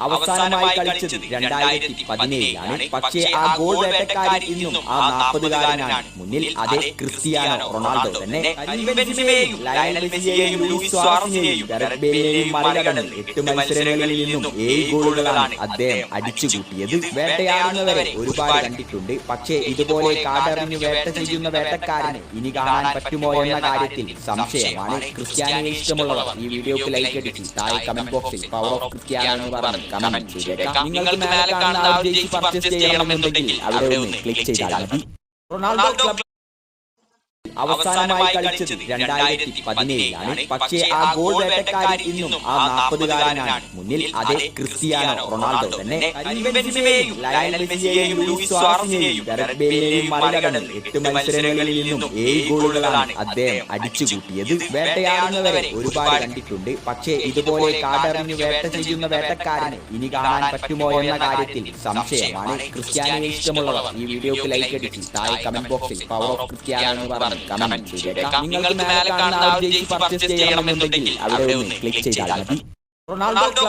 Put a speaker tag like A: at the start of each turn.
A: അവസാനമായി കളിച്ചത് 2017-ലാണ്. പക്ഷേ ആ ഗോൾ വേട്ടക്കാരൻ ഇന്നും ആ 40-കാരനാണ് മുന്നിൽ. അതേ ക്രിസ്ത്യാനോ റൊണാൾഡോ തന്നെ. ബെൻസിമയെയും ലയണൽ മെസ്സിയെയും ലൂയിസ് സുവാറസിനെയും ഗാരത്ത് ബേലിനെയും മറികടന്ന് 8 മത്സരങ്ങളിൽ നിന്നും 7 ഗോളുകളാണ് അദ്ദേഹം അടിച്ചുകൂട്ടിയത്. വേട്ടയാടുന്നവരെ ഒരുപാട് കണ്ടിട്ടുണ്ട്. പക്ഷേ ഇതുപോലെ കാടറിഞ്ഞു വേട്ട ചെയ്യുന്ന വേട്ടക്കാരനെ ഇനി കാണാൻ പറ്റുമോ എന്ന കാര്യത്തിൽ സംശയമാണ്. ക്രിസ്ത്യാനോയെ ഇഷ്ടമുള്ളവർ ഈ വീഡിയോക്ക് ലൈക്ക് അടിച്ച് താഴെ കമന്റ് ബോക്സിൽ പവർ ഓഫ് ക്രിസ്ത്യാനോ എന്ന് പറഞ്ഞ് കമന്റ് ചെയ്തേക്കാം. നിങ്ങൾക്ക് മേലെ കാണുന്ന ആ ജേഴ്സി പർച്ചേസ് ചെയ്യണമെന്നുണ്ടെങ്കിൽ അവിടെ ഒന്ന് ക്ലിക്ക് ചെയ്താൽ മതി. റൊണാൾഡോ ക്ലബ് അവസാനമായി കളിച്ചത് 2017-ലാണ്. പക്ഷേ ആ ഗോൾ വേട്ടക്കാരൻ ഇന്നും ആ 40-കാരനാണ് മുന്നിൽ. അതേ ക്രിസ്ത്യാനോ റൊണാൾഡോ തന്നെ. ബെൻസിമയെയും ലയണൽ മെസ്സിയെയും ലൂയിസ് സുവാറസിനെയും ഗാരത്ത് ബേലിനെയും മറികടന്ന് 8 മത്സരങ്ങളിൽ നിന്നും 7 ഗോളുകളാണ് അദ്ദേഹം അടിച്ചുകൂട്ടിയത്. വേട്ടയാടുന്നവരെ ഒരുപാട് കണ്ടിട്ടുണ്ട്. പക്ഷേ ഇതുപോലെ കാടറിഞ്ഞു വേട്ട ചെയ്യുന്ന വേട്ടക്കാരനെ ഇനി കാണാൻ പറ്റുമോ എന്ന കാര്യത്തിൽ സംശയമാണ്. ക്രിസ്ത്യാനോയെ ഇഷ്ടമുള്ളവർ ഈ വീഡിയോക്ക് ലൈക്ക് അടിച്ച് താഴെ കമന്റ് ബോക്സിൽ പവർ ഓഫ് ക്രിസ്ത്യാനോ എന്ന് പറഞ്ഞ് കമന്റ് ചെയ്തേക്കാം. നിങ്ങൾക്ക് മേലെ കാണുന്ന ആ ജേഴ്സി പർച്ചേസ് ചെയ്യണമെന്നുണ്ടെങ്കിൽ അവിടെ ഒന്ന് ക്ലിക്ക് ചെയ്താൽ മതി. Ronaldo club